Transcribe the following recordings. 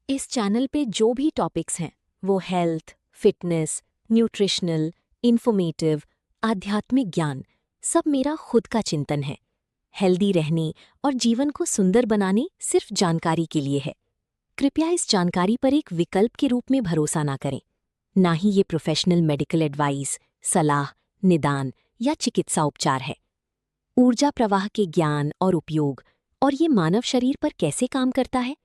इस चैनल पे जो भी टॉपिक्स हैं वो हेल्थ, फिटनेस, न्यूट्रिशनल, इंफॉर्मेटिव, आध्यात्मिक ज्ञान सब मेरा खुद का चिंतन है। हेल्दी रहने और जीवन को सुंदर बनाने सिर्फ जानकारी के लिए है। कृपया इस जानकारी पर एक विकल्प के रूप में भरोसा ना करें। ना ही ये प्रोफेशनल मेडिकल एडवाइस, सलाह, निदान या चिकित्सा उपचार है। ऊर्जा प्रवाह के ज्ञान और उपयोग और ये मानव शरीर पर कैसे काम करता है,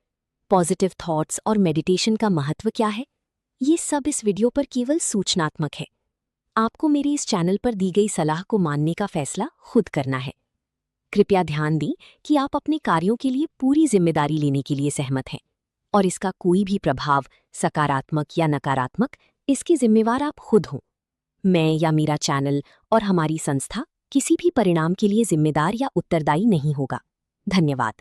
पॉजिटिव थॉट्स और मेडिटेशन का महत्व क्या है, ये सब इस वीडियो पर केवल सूचनात्मक है। आपको मेरी इस चैनल पर दी गई सलाह को मानने का फैसला खुद करना है। कृपया ध्यान दें कि आप अपने कार्यों के लिए पूरी जिम्मेदारी लेने के लिए सहमत हैं और इसका कोई भी प्रभाव, सकारात्मक या नकारात्मक, इसकी जिम्मेवार आप खुद हों। मैं या मेरा चैनल और हमारी संस्था किसी भी परिणाम के लिए जिम्मेदार या उत्तरदायी नहीं होगा। धन्यवाद।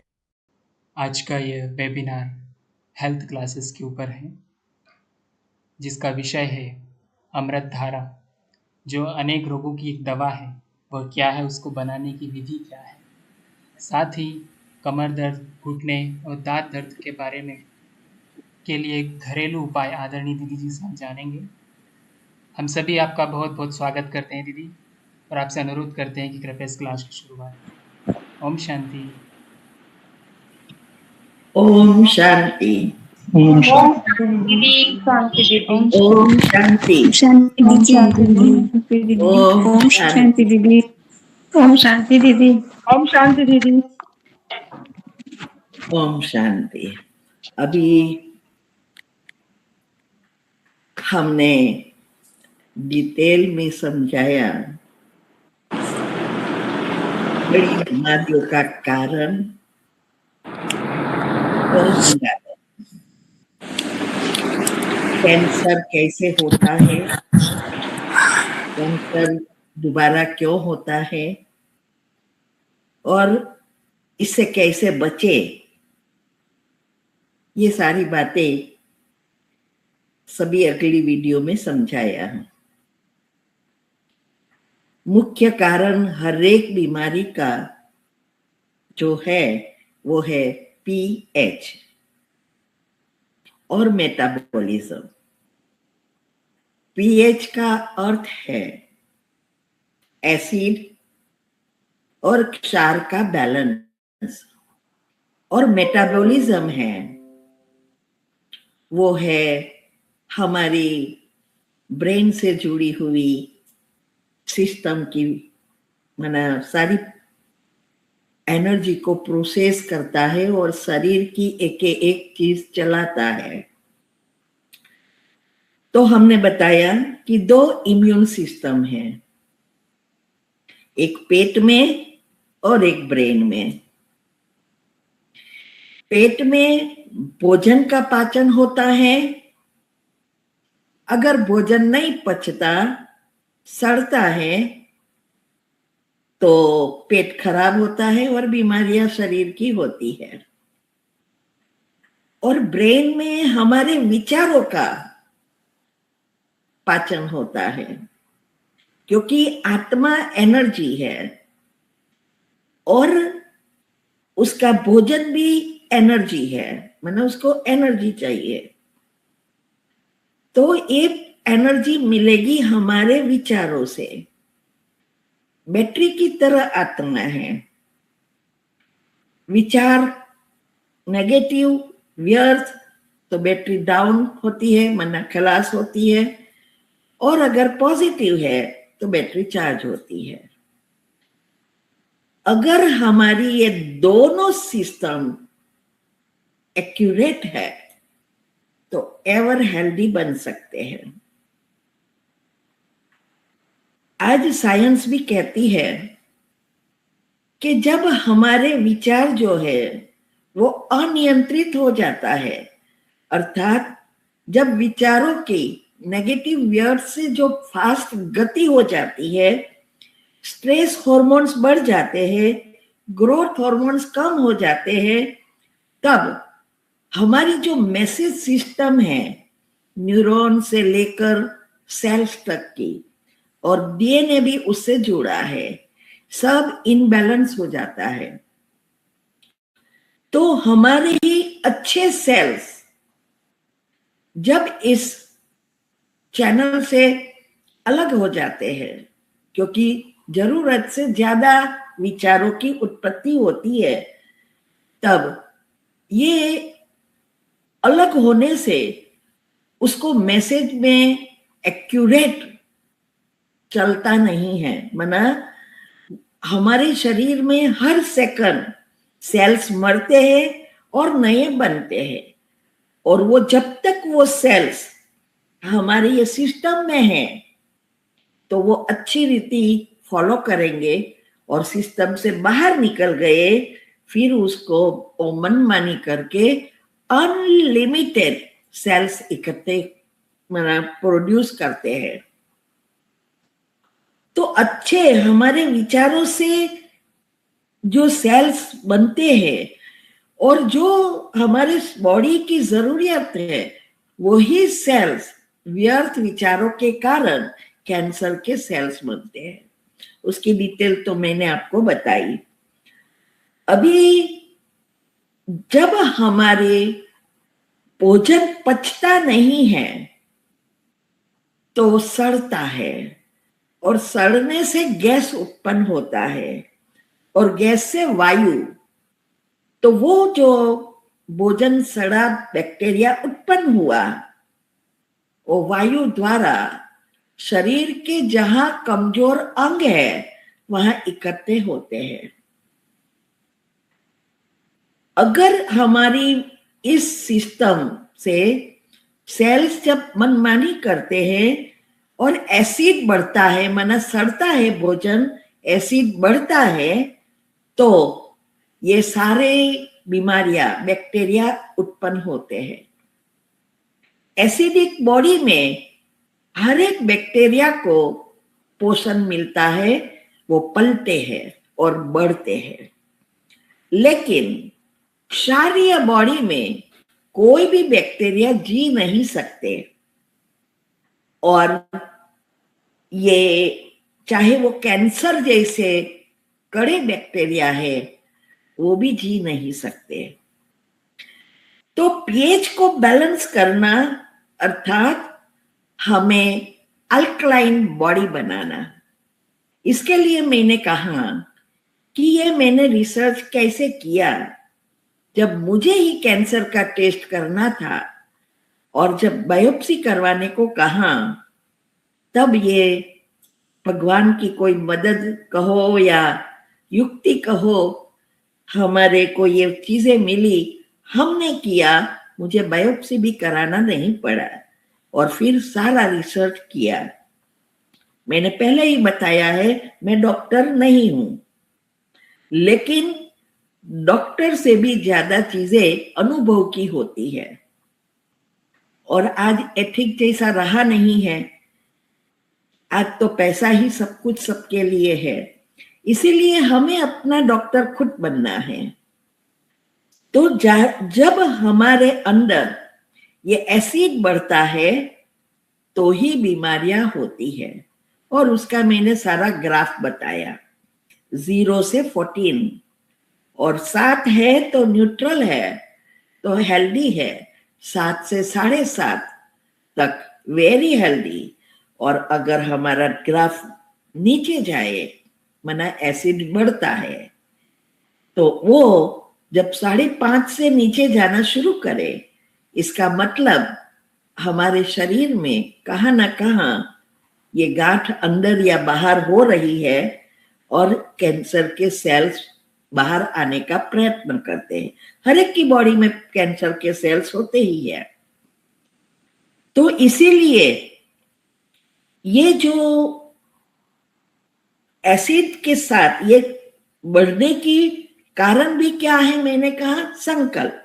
आज का ये वेबिनार हेल्थ क्लासेस के ऊपर है, जिसका विषय है अमृत धारा। जो अनेक रोगों की एक दवा है, वह क्या है, उसको बनाने की विधि क्या है। साथ ही कमर दर्द, घुटने और दांत दर्द के बारे में के लिए एक घरेलू उपाय आदरणीय दीदी जी से हम जानेंगे। हम सभी आपका बहुत बहुत स्वागत करते हैं दीदी, और आपसे अनुरोध करते हैं कि कृपया इस क्लास की शुरुआत। ओम शांति। ओम शांति। ओम शांति दीदी। ओम शांति। शांति दीदी। ओम शांति दीदी। ओम शांति दीदी। ओम शांति दीदी। ओम शांति। अभी हमने डिटेल में समझाया बड़ी बीमारियों का कारण और कैंसर कैसे होता है, कैंसर दोबारा क्यों होता है और इससे कैसे बचे, ये सारी बातें सभी अगली वीडियो में समझाया है। मुख्य कारण हर एक बीमारी का जो है वो है पीएच और मेटाबॉलिज्म। पीएच का अर्थ है एसिड और क्षार का बैलेंस, और मेटाबॉलिज्म है वो है हमारी ब्रेन से जुड़ी हुई सिस्टम की, माना सारी एनर्जी को प्रोसेस करता है और शरीर की एक एक चीज चलाता है। तो हमने बताया कि दो इम्यून सिस्टम है, एक पेट में और एक ब्रेन में। पेट में भोजन का पाचन होता है। अगर भोजन नहीं पचता, सड़ता है, तो पेट खराब होता है और बीमारियां शरीर की होती है। और ब्रेन में हमारे विचारों का पाचन होता है, क्योंकि आत्मा एनर्जी है और उसका भोजन भी एनर्जी है, माने उसको एनर्जी चाहिए। तो ये एनर्जी मिलेगी हमारे विचारों से। बैटरी की तरह आत्मा है। विचार नेगेटिव, व्यर्थ, तो बैटरी डाउन होती है, माना खलास होती है, और अगर पॉजिटिव है तो बैटरी चार्ज होती है। अगर हमारी ये दोनों सिस्टम एक्यूरेट है तो एवर हेल्दी बन सकते हैं। आज साइंस भी कहती है कि जब हमारे विचार जो है वो अनियंत्रित हो जाता है, अर्थात जब विचारों की नेगेटिव वर्ड से जो फास्ट गति हो जाती है, स्ट्रेस हार्मोन्स बढ़ जाते हैं, ग्रोथ हार्मोन्स कम हो जाते हैं, तब हमारी जो मैसेज सिस्टम है, न्यूरॉन से लेकर सेल्स तक की, और डीएनए भी उससे जुड़ा है, सब इनबैलेंस हो जाता है। तो हमारे ही अच्छे सेल्स जब इस चैनल से अलग हो जाते हैं, क्योंकि जरूरत से ज्यादा विचारों की उत्पत्ति होती है, तब ये अलग होने से उसको मैसेज में एक्यूरेट चलता नहीं है। माना हमारे शरीर में हर सेकंड सेल्स मरते हैं और नए बनते हैं, और वो जब तक वो सेल्स हमारे ये सिस्टम में है तो वो अच्छी रीति फॉलो करेंगे, और सिस्टम से बाहर निकल गए फिर उसको मनमानी करके अनलिमिटेड सेल्स इकट्ठे प्रोड्यूस करते हैं। तो अच्छे हमारे विचारों से जो सेल्स बनते हैं और जो हमारे बॉडी की जरूरत है, वही सेल्स व्यर्थ विचारों के कारण कैंसर के सेल्स बनते हैं। उसकी डिटेल तो मैंने आपको बताई। अभी जब हमारे भोजन पचता नहीं है तो सड़ता है, और सड़ने से गैस उत्पन्न होता है, और गैस से वायु। तो वो जो भोजन सड़ा बैक्टीरिया उत्पन्न हुआ, वो वायु द्वारा शरीर के जहां कमजोर अंग है वहां इकट्ठे होते हैं। अगर हमारी इस सिस्टम से सेल्स जब मनमानी करते हैं और एसिड बढ़ता है, माना सड़ता है भोजन, एसिड बढ़ता है, तो ये सारे बीमारियां बैक्टीरिया उत्पन्न होते हैं। एसिडिक बॉडी में हर एक बैक्टीरिया को पोषण मिलता है, वो पलते हैं और बढ़ते हैं। लेकिन क्षारीय बॉडी में कोई भी बैक्टीरिया जी नहीं सकते, और ये चाहे वो कैंसर जैसे कड़े बैक्टीरिया है वो भी जी नहीं सकते। तो पीएच को बैलेंस करना अर्थात हमें अल्कलाइन बॉडी बनाना। इसके लिए मैंने कहा कि ये मैंने रिसर्च कैसे किया। जब मुझे ही कैंसर का टेस्ट करना था और जब बायोप्सी करवाने को कहा, तब ये भगवान की कोई मदद कहो या युक्ति कहो, हमारे को ये चीजें मिली, हमने किया, मुझे बायोप्सी भी कराना नहीं पड़ा, और फिर सारा रिसर्च किया। मैंने पहले ही बताया है मैं डॉक्टर नहीं हूं, लेकिन डॉक्टर से भी ज्यादा चीजें अनुभव की होती है। और आज एथिक जैसा रहा नहीं है, आज तो पैसा ही सब कुछ सबके लिए है, इसीलिए हमें अपना डॉक्टर खुद बनना है। तो जब हमारे अंदर ये एसिड बढ़ता है तो ही बीमारियां होती है, और उसका मैंने सारा ग्राफ बताया। 0 से 14, और 7 है तो न्यूट्रल है, तो हेल्दी है। 7 से 7.5 तक वेरी हेल्दी, और अगर हमारा ग्राफ नीचे जाए, माना एसिड बढ़ता है, तो वो जब 5.5 से नीचे जाना शुरू करे, इसका मतलब हमारे शरीर में कहाँ ना कहाँ ये गांठ अंदर या बाहर हो रही है, और कैंसर के सेल्स बाहर आने का प्रयत्न करते हैं। हर एक की बॉडी में कैंसर के सेल्स होते ही है। तो इसीलिए ये जो एसिड के साथ ये बढ़ने की कारण भी क्या है, मैंने कहा संकल्प।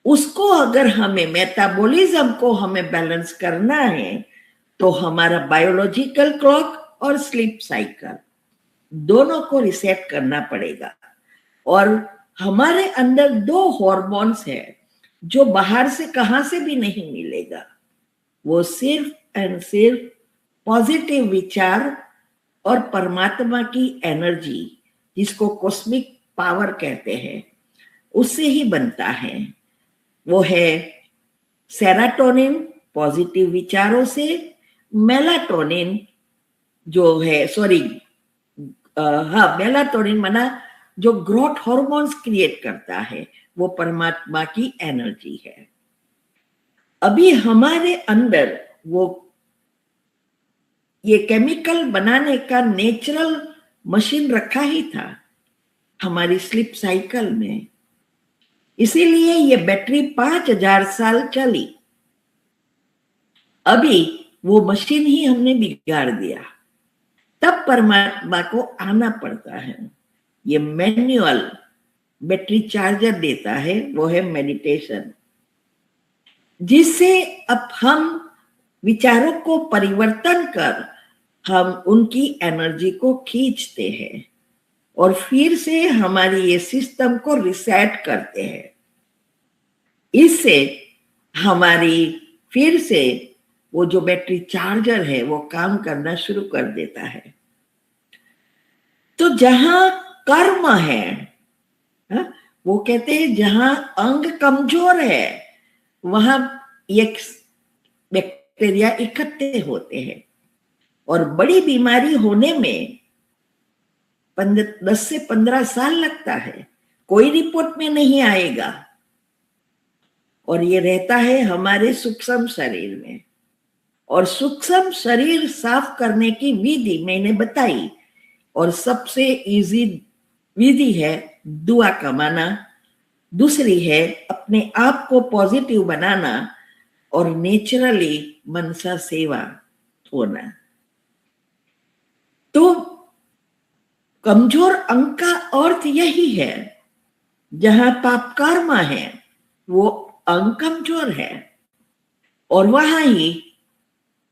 उसको अगर हमें मेटाबॉलिज्म को हमें बैलेंस करना है, तो हमारा बायोलॉजिकल क्लॉक और स्लीप साइकिल दोनों को रिसेट करना पड़ेगा। और हमारे अंदर 2 हॉर्मोन्स है जो बाहर से कहां से भी नहीं मिलेगा, वो सिर्फ एंड सिर्फ पॉजिटिव विचार और परमात्मा की एनर्जी, जिसको कॉस्मिक पावर कहते हैं, उससे ही बनता है। वो है सेराटोनिन पॉजिटिव विचारों से, मेलाटोनिन जो है मेलाटोनिन माना जो ग्रोथ हार्मोन्स क्रिएट करता है, वो परमात्मा की एनर्जी है। अभी हमारे अंदर वो ये केमिकल बनाने का नेचुरल मशीन रखा ही था हमारी स्लीप साइकिल में, इसीलिए ये बैटरी 5000 साल चली। अभी वो मशीन ही हमने बिगाड़ दिया, तब परमात्मा को आना पड़ता है। ये मैनुअल बैटरी चार्जर देता है, वो है मेडिटेशन, जिससे अब हम विचारों को परिवर्तन कर हम उनकी एनर्जी को खींचते हैं और फिर से हमारी ये सिस्टम को रिसेट करते हैं। इससे हमारी फिर से वो जो बैटरी चार्जर है वो काम करना शुरू कर देता है। तो जहां कर्म है, वो कहते हैं जहां अंग कमजोर है वहां ये बैक्टीरिया इकट्ठे होते हैं और बड़ी बीमारी होने में 10 से 15 साल लगता है, कोई रिपोर्ट में नहीं आएगा। और ये रहता है हमारे सूक्ष्म शरीर में, और सूक्ष्म शरीर साफ करने की विधि मैंने बताई, और सबसे इजी विधि है दुआ कमाना, दूसरी है अपने आप को पॉजिटिव बनाना और नेचुरली मनसा सेवा होना। तो कमजोर अंग का अर्थ यही है, जहां पाप कर्म है वो अंग कमजोर है और वहां ही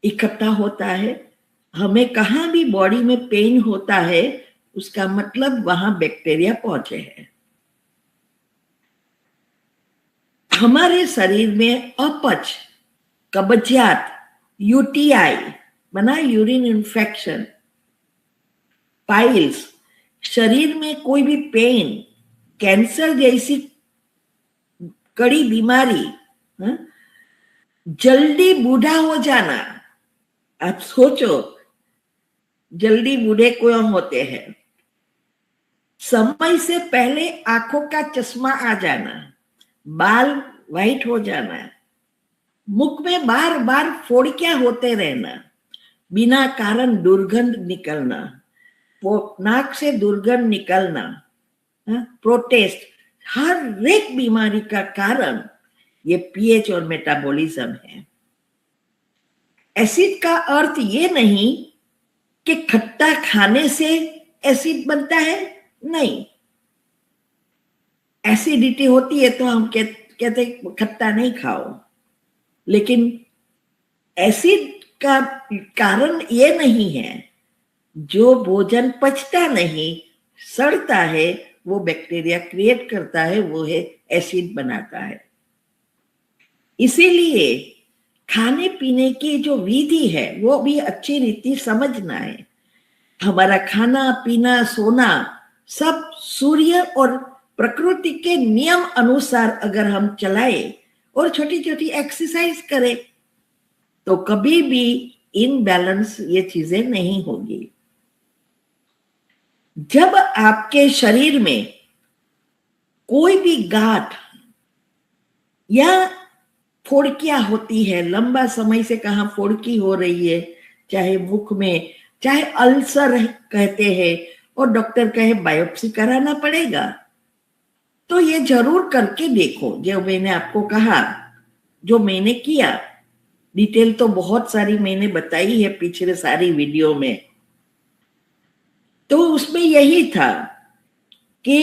इकट्ठा होता है। हमें कहां भी बॉडी में पेन होता है, उसका मतलब वहां बैक्टीरिया पहुंचे हैं। हमारे शरीर में अपच, कब्जियत, यूटीआई माना यूरिन इन्फेक्शन, पाइल्स, शरीर में कोई भी पेन, कैंसर जैसी कड़ी बीमारी, जल्दी बूढ़ा हो जाना। आप सोचो जल्दी बूढ़े क्यों होते हैं? समय से पहले आंखों का चश्मा आ जाना, बाल वाइट हो जाना, मुख में बार बार फोड़कियां होते रहना, बिना कारण दुर्गंध निकलना, वो नाक से दुर्गंध निकलना, प्रोटेस्ट, हर एक बीमारी का कारण ये पीएच और मेटाबॉलिज्म है। एसिड का अर्थ ये नहीं कि खट्टा खाने से एसिड बनता है, नहीं। एसिडिटी होती है तो हम कहते खट्टा नहीं खाओ, लेकिन एसिड का कारण ये नहीं है। जो भोजन पचता नहीं, सड़ता है, वो बैक्टीरिया क्रिएट करता है, वो है एसिड बनाता है। इसीलिए खाने पीने की जो विधि है वो भी अच्छी रीति समझना है। हमारा खाना पीना सोना सब सूर्य और प्रकृति के नियम अनुसार अगर हम चलाए और छोटी छोटी एक्सरसाइज करें तो कभी भी इनबैलेंस ये चीजें नहीं होगी। जब आपके शरीर में कोई भी गांठ या फोड़कियां होती है, लंबा समय से कहां फोड़की हो रही है, चाहे मुख में, चाहे अल्सर कहते हैं और डॉक्टर कहे बायोप्सी कराना पड़ेगा, तो ये जरूर करके देखो। जो मैंने आपको कहा, जो मैंने किया, डिटेल तो बहुत सारी मैंने बताई है पिछले सारी वीडियो में। तो उसमें यही था कि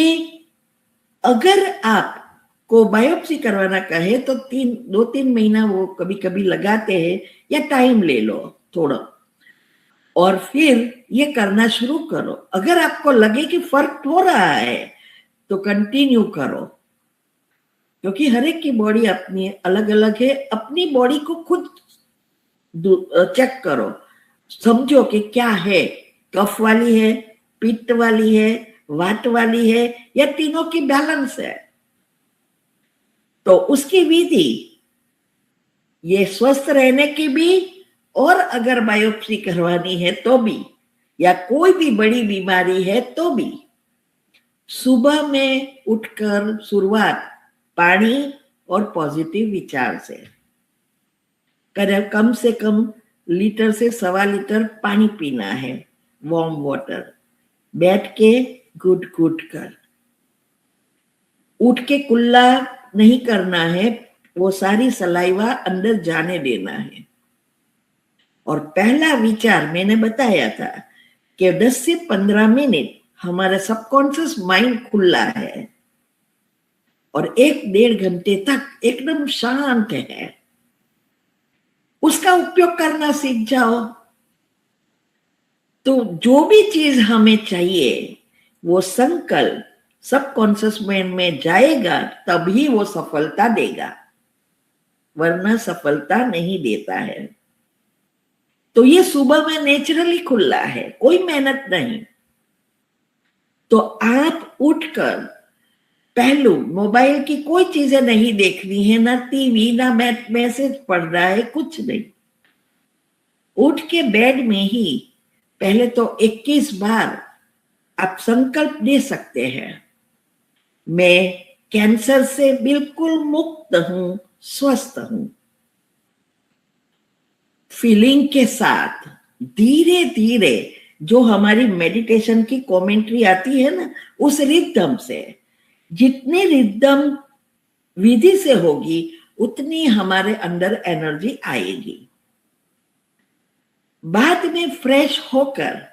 अगर आपको बायोप्सी करवाना कहे तो 2-3 महीना वो कभी कभी लगाते हैं, या टाइम ले लो थोड़ा और फिर ये करना शुरू करो। अगर आपको लगे कि फर्क हो रहा है तो कंटिन्यू करो, क्योंकि हर एक की बॉडी अपनी अलग अलग है। अपनी बॉडी को खुद चेक करो, समझो कि क्या है, कफ वाली है, पित्त वाली है, वात वाली है, या तीनों की बैलेंस है। तो उसकी विधि ये स्वस्थ रहने की भी, और अगर बायोप्सी करवानी है तो भी, या कोई भी बड़ी बीमारी है तो भी, सुबह में उठकर शुरुआत पानी और पॉजिटिव विचार से करें। कम से कम लीटर से 1.25 लीटर पानी पीना है, वार्म वाटर, बैठ के गुट गुट कर। उठ के कुल्ला नहीं करना है, वो सारी सलाइवा अंदर जाने देना है। और पहला विचार मैंने बताया था कि 10 से 15 मिनट हमारा सबकॉन्शियस माइंड खुला है और 1-1.5 घंटे तक एकदम शांत है, उसका उपयोग करना सीख जाओ। तो जो भी चीज हमें चाहिए वो संकल्प सबकॉन्शियस माइंड में जाएगा, तभी वो सफलता देगा, वरना सफलता नहीं देता है। तो ये सुबह में नेचुरली खुला है, कोई मेहनत नहीं। तो आप उठकर पहलू मोबाइल की कोई चीजें नहीं देखनी है, ना टीवी, ना मैसेज पढ़ना है, कुछ नहीं। उठ के बेड में ही पहले तो 21 बार आप संकल्प दे सकते हैं, मैं कैंसर से बिल्कुल मुक्त हूं, स्वस्थ हूं। फीलिंग के साथ धीरे धीरे जो हमारी मेडिटेशन की कमेंट्री आती है ना, उस रिदम से, जितनी रिदम विधि से होगी उतनी हमारे अंदर एनर्जी आएगी। बाद में फ्रेश होकर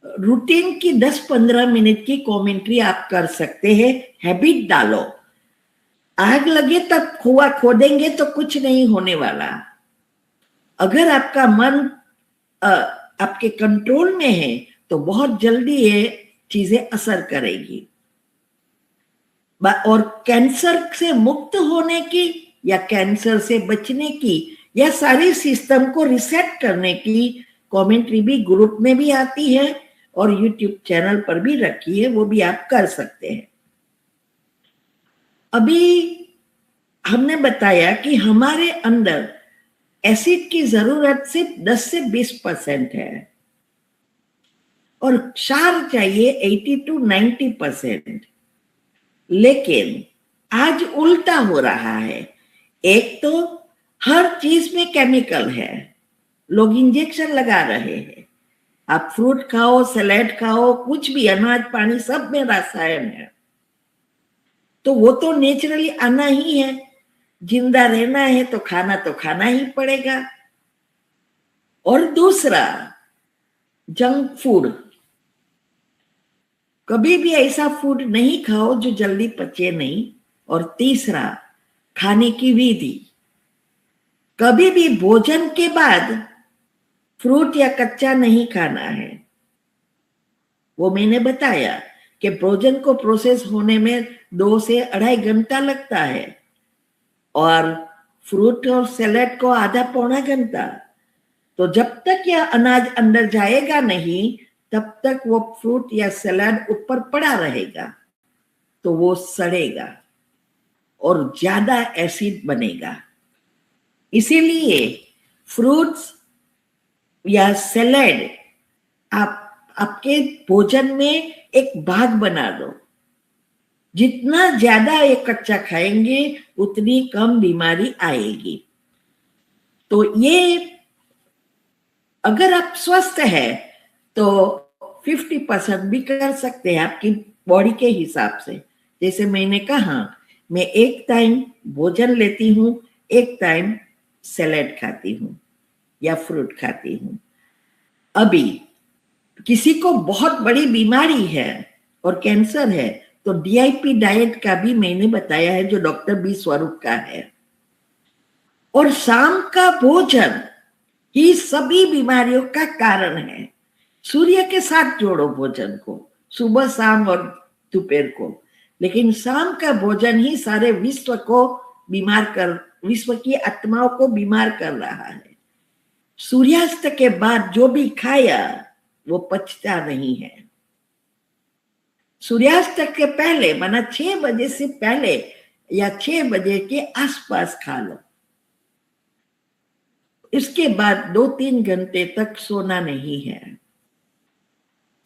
रूटीन की 10-15 मिनट की कमेंट्री आप कर सकते हैं। हैबिट डालो, आग लगे तब कुआं खोदेंगे तो कुछ नहीं होने वाला। अगर आपका मन आपके कंट्रोल में है तो बहुत जल्दी ये चीजें असर करेगी। और कैंसर से मुक्त होने की या कैंसर से बचने की या सारी सिस्टम को रिसेट करने की कमेंट्री भी ग्रुप में भी आती है और यूट्यूब चैनल पर भी रखी है, वो भी आप कर सकते हैं। अभी हमने बताया कि हमारे अंदर एसिड की जरूरत सिर्फ 10 से 20% है और क्षार चाहिए 80 to 90%। लेकिन आज उल्टा हो रहा है। एक तो हर चीज में केमिकल है, लोग इंजेक्शन लगा रहे हैं। आप फ्रूट खाओ, सैलेड खाओ, कुछ भी, अनाज पानी, सब में रसायन है। तो वो तो नेचुरली आना ही है, जिंदा रहना है तो खाना ही पड़ेगा। और दूसरा जंक फूड, कभी भी ऐसा फूड नहीं खाओ जो जल्दी पचे नहीं। और तीसरा खाने की विधि, कभी भी भोजन के बाद फ्रूट या कच्चा नहीं खाना है। वो मैंने बताया कि भोजन को प्रोसेस होने में 2 से 2.5 घंटा लगता है और फ्रूट और सैलेड को आधा पौना घंटा। तो जब तक यह अनाज अंदर जाएगा नहीं, तब तक वो फ्रूट या सैलेड ऊपर पड़ा रहेगा, तो वो सड़ेगा और ज्यादा एसिड बनेगा। इसीलिए फ्रूट्स या सैलेड आप आपके भोजन में एक भाग बना दो। जितना ज्यादा ये कच्चा खाएंगे उतनी कम बीमारी आएगी। तो ये अगर आप स्वस्थ है तो 50% भी कर सकते हैं आपकी बॉडी के हिसाब से। जैसे मैंने कहा, मैं एक टाइम भोजन लेती हूँ, एक टाइम सैलेड खाती हूँ या फ्रूट खाती हूँ। अभी किसी को बहुत बड़ी बीमारी है और कैंसर है तो DIP डाइट का भी मैंने बताया है, जो डॉक्टर बी स्वरूप का है। और शाम का भोजन ही सभी बीमारियों का कारण है। सूर्य के साथ जोड़ो भोजन को, सुबह शाम और दोपहर को, लेकिन शाम का भोजन ही सारे विश्व की आत्माओं को बीमार कर रहा है। सूर्यास्त के बाद जो भी खाया वो पचता नहीं है। सूर्यास्त के पहले, माना 6 बजे से पहले या 6 बजे के आसपास खा लो। इसके बाद 2-3 घंटे तक सोना नहीं है।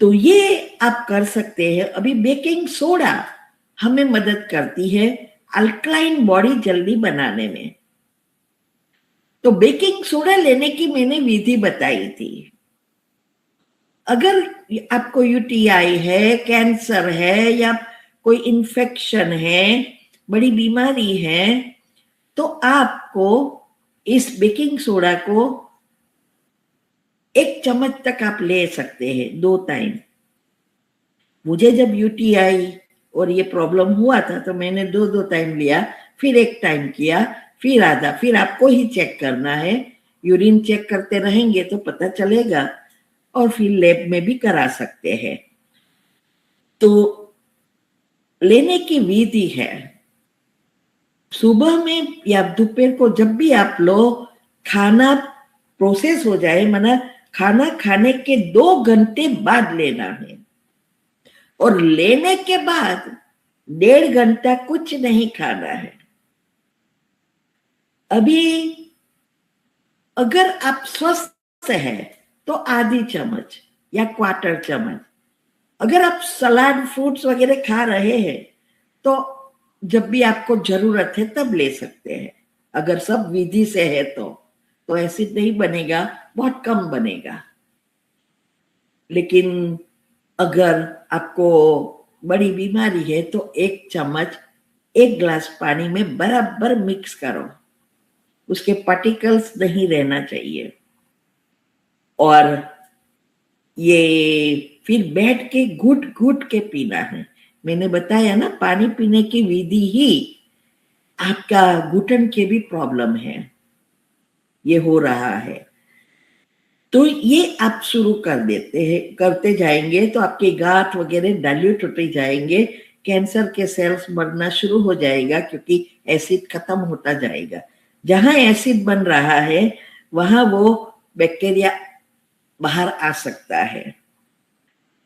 तो ये आप कर सकते हैं। अभी बेकिंग सोडा हमें मदद करती है अल्कलाइन बॉडी जल्दी बनाने में। तो बेकिंग सोडा लेने की मैंने विधि बताई थी। अगर आपको यूटीआई है, कैंसर है या कोई इन्फेक्शन है, बड़ी बीमारी है, तो आपको इस बेकिंग सोडा को 1 चम्मच तक आप ले सकते हैं 2 टाइम। मुझे जब यूटीआई और ये प्रॉब्लम हुआ था तो मैंने 2-2 टाइम लिया, फिर 1 टाइम किया, फिर आधा। फिर आपको ही चेक करना है, यूरिन चेक करते रहेंगे तो पता चलेगा, और फिर लैब में भी करा सकते हैं। तो लेने की विधि है, सुबह में या दोपहर को जब भी आप लो, खाना प्रोसेस हो जाए, माना खाना खाने के 2 घंटे बाद लेना है, और लेने के बाद 1.5 घंटा कुछ नहीं खाना है। अभी अगर आप स्वस्थ है तो आधी चम्मच या 1/4 चम्मच। अगर आप सलाद फ्रूट्स वगैरह खा रहे हैं तो जब भी आपको जरूरत है तब ले सकते हैं। अगर सब विधि से है तो एसिड नहीं बनेगा, बहुत कम बनेगा। लेकिन अगर आपको बड़ी बीमारी है तो 1 चम्मच 1 ग्लास पानी में बराबर मिक्स करो, उसके पार्टिकल्स नहीं रहना चाहिए। और ये फिर बैठ के घुट घुट के पीना है। मैंने बताया ना, पानी पीने की विधि ही आपका घुटन के भी प्रॉब्लम है, ये हो रहा है। तो ये आप शुरू कर देते हैं, करते जाएंगे तो आपके गांठ वगैरह डाइल्यूट होते जाएंगे, कैंसर के सेल्स मरना शुरू हो जाएगा क्योंकि एसिड खत्म होता जाएगा। जहां एसिड बन रहा है वहां वो बैक्टीरिया बाहर आ सकता है।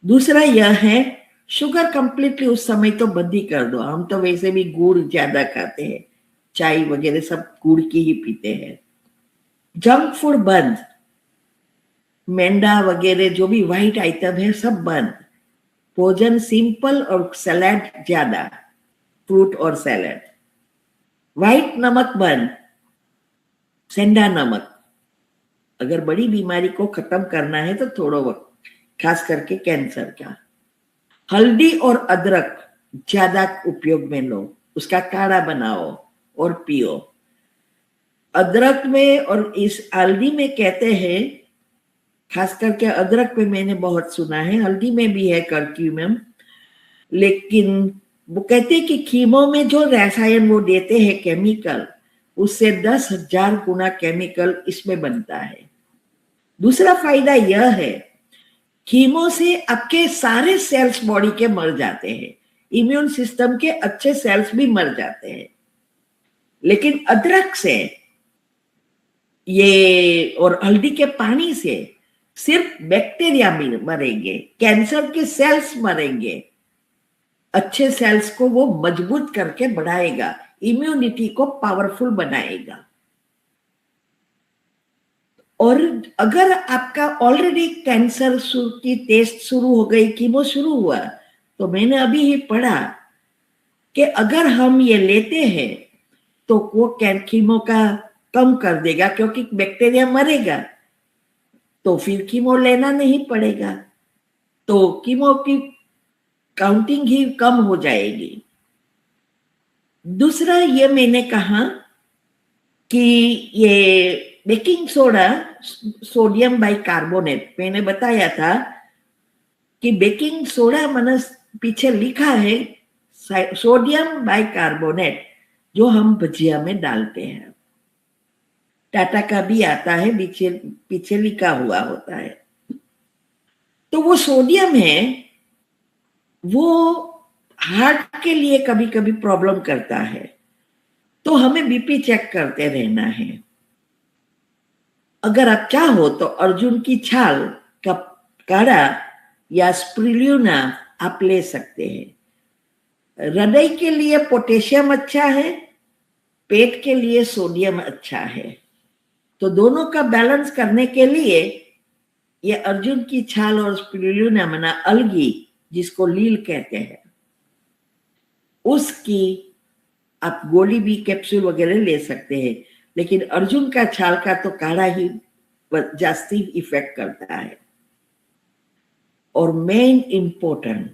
दूसरा यह है, शुगर कंप्लीटली उस समय तो बंद ही कर दो। हम तो वैसे भी गुड़ ज्यादा खाते हैं, चाय वगैरह सब गुड़ की ही पीते हैं। जंक फूड बंद, मैंडा वगैरह जो भी व्हाइट आइटम है सब बंद। भोजन सिंपल और सलाद ज्यादा, फ्रूट और सैलड। व्हाइट नमक बंद, सेंधा नमक। अगर बड़ी बीमारी को खत्म करना है तो थोड़ा वक्त, खास करके कैंसर का। हल्दी और अदरक ज्यादा उपयोग में लो, उसका काढ़ा बनाओ और पियो। अदरक में और इस हल्दी में कहते हैं, खास करके अदरक में मैंने बहुत सुना है, हल्दी में भी है कर्क्यूमिन, लेकिन वो कहते हैं कि कीमो में जो रसायन वो देते हैं केमिकल, उससे 10,000 गुना केमिकल इसमें बनता है। दूसरा फायदा यह है, कीमो से आपके सारे सेल्स बॉडी के मर जाते हैं, इम्यून सिस्टम के अच्छे सेल्स भी मर जाते हैं। लेकिन अदरक से ये और हल्दी के पानी से सिर्फ बैक्टीरिया मरेंगे, कैंसर के सेल्स मरेंगे। अच्छे सेल्स को वो मजबूत करके बढ़ाएगा, इम्यूनिटी को पावरफुल बनाएगा। और अगर आपका ऑलरेडी कैंसर की टेस्ट शुरू हो गई, कीमो शुरू हुआ, तो मैंने अभी ही पढ़ा कि अगर हम ये लेते हैं तो वो कीमो का कम कर देगा, क्योंकि बैक्टीरिया मरेगा तो फिर कीमो लेना नहीं पड़ेगा, तो कीमो की काउंटिंग ही कम हो जाएगी। दूसरा ये मैंने कहा कि ये बेकिंग सोडा, सोडियम बाइकार्बोनेट, मैंने बताया था कि बेकिंग सोडा माने पीछे लिखा है सोडियम बाइकार्बोनेट, जो हम भजिया में डालते हैं। टाटा का भी आता है, पीछे लिखा हुआ होता है। तो वो सोडियम है, वो हार्ट के लिए कभी कभी प्रॉब्लम करता है, तो हमें बीपी चेक करते रहना है। अगर आप चाहो तो अर्जुन की छाल का काढ़ा या स्प्रुलिना आप ले सकते हैं। हृदय के लिए पोटेशियम अच्छा है, पेट के लिए सोडियम अच्छा है। तो दोनों का बैलेंस करने के लिए ये अर्जुन की छाल और स्पिरुलिना मना अलगी, जिसको लील कहते हैं, उसकी आप गोली भी कैप्सूल वगैरह ले सकते हैं, लेकिन अर्जुन का छाल का तो काढ़ा ही जास्ती इफेक्ट करता है। और मेन इंपॉर्टेंट,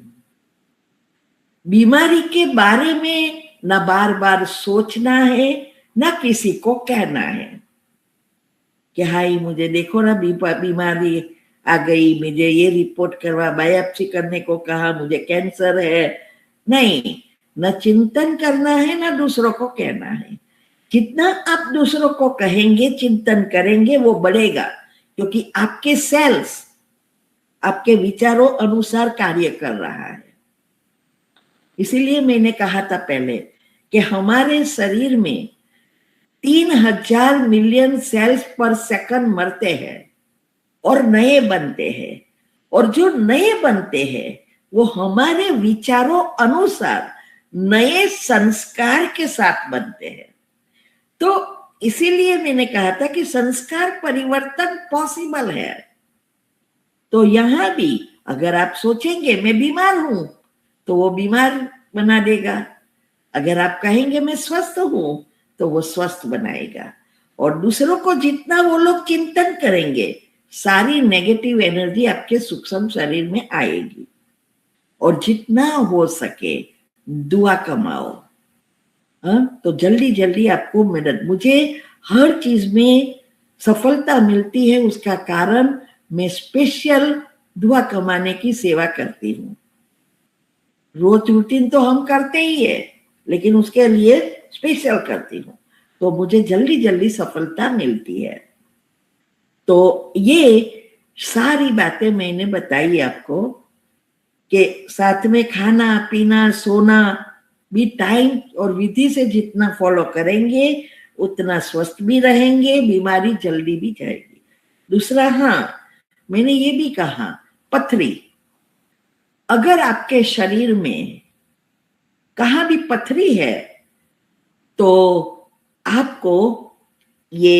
बीमारी के बारे में ना बार बार सोचना है, ना किसी को कहना है कि हाई मुझे देखो ना बीमारी आ गई, मुझे ये रिपोर्ट करवा, बायोप्सी करने को कहा, मुझे कैंसर है। नहीं, न चिंतन करना है, ना दूसरों को कहना है। जितना आप दूसरों को कहेंगे, चिंतन करेंगे, वो बढ़ेगा, क्योंकि आपके सेल्स आपके विचारों अनुसार कार्य कर रहा है। इसीलिए मैंने कहा था पहले कि हमारे शरीर में 3000 मिलियन सेल्स पर सेकंड मरते हैं और नए बनते हैं, और जो नए बनते हैं वो हमारे विचारों अनुसार नए संस्कार के साथ बनते हैं। तो इसीलिए मैंने कहा था कि संस्कार परिवर्तन पॉसिबल है। तो यहां भी अगर आप सोचेंगे मैं बीमार हूं, तो वो बीमार बना देगा। अगर आप कहेंगे मैं स्वस्थ हूं, तो वो स्वस्थ बनाएगा। और दूसरों को जितना वो लोग चिंतन करेंगे, सारी नेगेटिव एनर्जी आपके सूक्ष्म शरीर में आएगी। और जितना हो सके दुआ कमाओ। तो जल्दी जल्दी आपको मदद, मुझे हर चीज में सफलता मिलती है, उसका कारण मैं स्पेशल दुआ कमाने की सेवा करती हूँ। रोज रूटीन तो हम करते ही है, लेकिन उसके लिए स्पेशल करती हूँ, तो मुझे जल्दी जल्दी सफलता मिलती है। तो ये सारी बातें मैंने बताई आपको कि साथ में खाना पीना सोना भी टाइम और विधि से जितना फॉलो करेंगे उतना स्वस्थ भी रहेंगे, बीमारी जल्दी भी जाएगी। दूसरा, हाँ मैंने ये भी कहा, पथरी, अगर आपके शरीर में कहाँ भी पथरी है तो आपको ये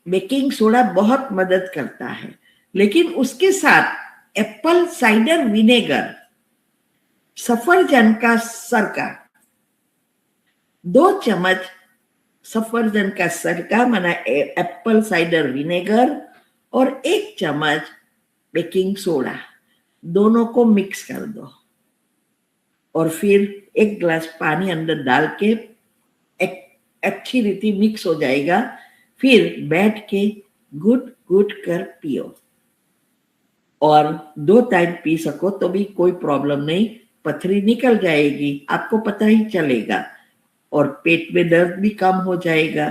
बेकिंग सोडा बहुत मदद करता है, लेकिन उसके साथ एप्पल साइडर विनेगर, सफरजन का सरका, 2 चम्मच सफरजन का सरका माना एप्पल साइडर विनेगर और 1 चम्मच बेकिंग सोडा, दोनों को मिक्स कर दो और फिर 1 गिलास पानी अंदर डाल के एक अच्छी रीति मिक्स हो जाएगा। फिर बैठ के गुट गुट कर पियो, और 2 टाइम पी सको तो भी कोई प्रॉब्लम नहीं, पथरी निकल जाएगी, आपको पता ही चलेगा, और पेट में दर्द भी कम हो जाएगा।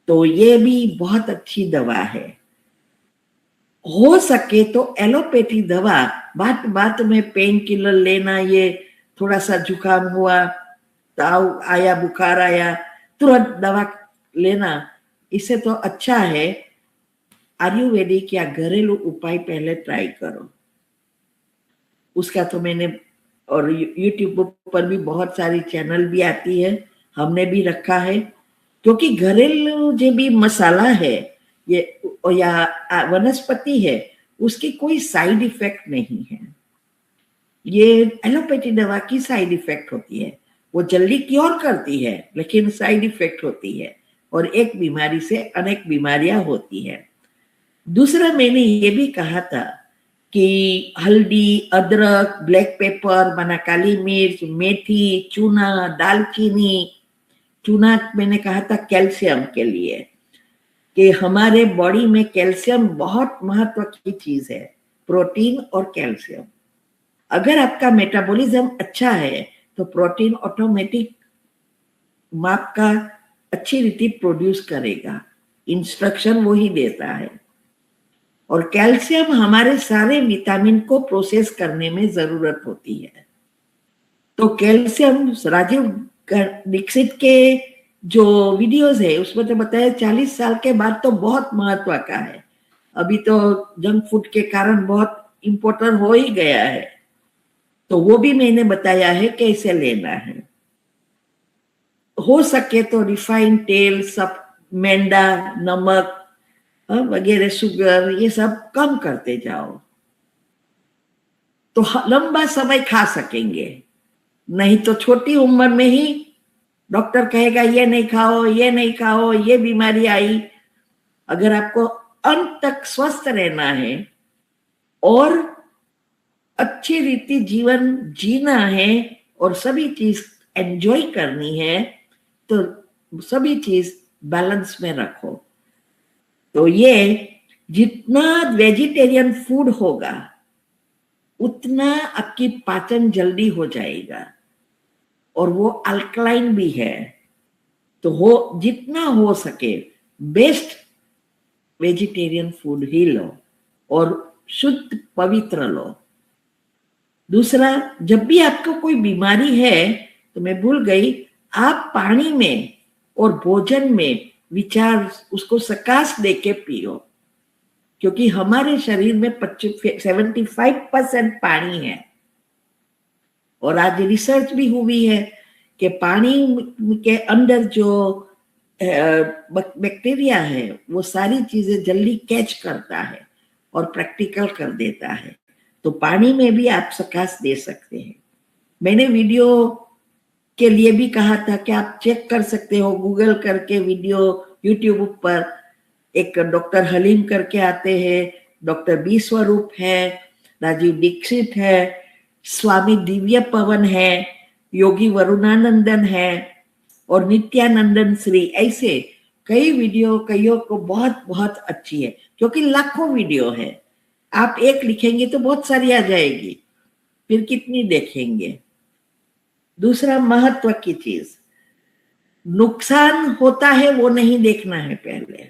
तो ये भी बहुत अच्छी दवा है। हो सके तो एलोपैथी दवा, बात बात में पेन किलर लेना, ये थोड़ा सा जुकाम हुआ, ताव आया, बुखार आया, तुरंत दवा लेना, इससे तो अच्छा है आयुर्वेदिक या घरेलू उपाय पहले ट्राई करो। उसका तो मैंने, और यूट्यूब पर भी बहुत सारी चैनल भी आती है, हमने भी रखा है, क्योंकि घरेलू जो भी मसाला है ये या वनस्पति है, उसकी कोई साइड इफेक्ट नहीं है। ये एलोपैथी दवा की साइड इफेक्ट होती है, वो जल्दी क्योर करती है लेकिन साइड इफेक्ट होती है, और एक बीमारी से अनेक बीमारियां होती है। दूसरा, मैंने ये भी कहा था कि हल्दी, अदरक, ब्लैक पेपर माना काली मिर्च, मेथी, चूना, दालचीनी, चूना मैंने कहा था कैल्शियम के लिए, कि हमारे बॉडी में कैल्शियम बहुत महत्व की चीज है, प्रोटीन और कैल्शियम। अगर आपका मेटाबॉलिज्म अच्छा है तो प्रोटीन ऑटोमेटिक माप का अच्छी रीति प्रोड्यूस करेगा, इंस्ट्रक्शन वो ही देता है। और कैल्शियम हमारे सारे विटामिन को प्रोसेस करने में जरूरत होती है। तो कैल्शियम, राजीव दीक्षित के जो वीडियोस है उसमें तो बताया 40 साल के बाद तो बहुत महत्व का है। अभी तो जंक फूड के कारण बहुत इम्पोर्टेंट हो ही गया है, तो वो भी मैंने बताया है कैसे लेना है। हो सके तो रिफाइंड तेल, सब मैदा, नमक वगैरह शुगर ये सब कम करते जाओ तो लंबा समय खा सकेंगे। नहीं तो छोटी उम्र में ही डॉक्टर कहेगा ये नहीं खाओ, ये नहीं खाओ, ये बीमारी आई। अगर आपको अंत तक स्वस्थ रहना है और अच्छी रीति जीवन जीना है और सभी चीज एंजॉय करनी है तो सभी चीज बैलेंस में रखो। तो ये जितना वेजिटेरियन फूड होगा उतना आपकी पाचन जल्दी हो जाएगा और वो अल्कलाइन भी है। तो हो जितना हो सके बेस्ट वेजिटेरियन फूड ही लो और शुद्ध पवित्र लो। दूसरा, जब भी आपको कोई बीमारी है तो मैं भूल गई, आप पानी में और भोजन में विचार उसको सकाश देके पियो, क्योंकि हमारे शरीर में 75% पानी है। और आज रिसर्च भी हुई है कि पानी के अंदर जो बैक्टीरिया है वो सारी चीजें जल्दी कैच करता है और प्रैक्टिकल कर देता है। तो पानी में भी आप सकाश दे सकते हैं। मैंने वीडियो के लिए भी कहा था कि आप चेक कर सकते हो, गूगल करके वीडियो यूट्यूब पर एक डॉक्टर हलीम करके आते हैं, डॉक्टर बी स्वरूप है, राजीव दीक्षित है, स्वामी दिव्य पवन है, योगी वरुणानंदन है और नित्यानंदन श्री, ऐसे कई वीडियो कईयों को बहुत बहुत अच्छी है, क्योंकि लाखों वीडियो है। आप एक लिखेंगे तो बहुत सारी आ जाएगी, फिर कितनी देखेंगे। दूसरा महत्व की चीज, नुकसान होता है वो नहीं देखना है, पहले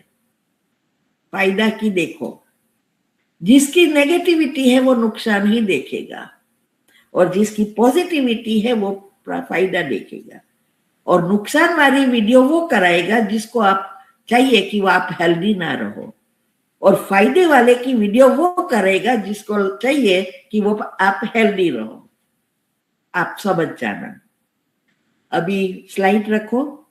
फायदा की देखो। जिसकी नेगेटिविटी है वो नुकसान ही देखेगा और जिसकी पॉजिटिविटी है वो फायदा देखेगा। और नुकसान वाली वीडियो वो कराएगा जिसको आप चाहिए कि वो आप हेल्दी ना रहो, और फायदे वाले की वीडियो वो करेगा जिसको चाहिए कि वो आप हेल्दी रहो। आप समझ जाना। अभी स्लाइड रखो।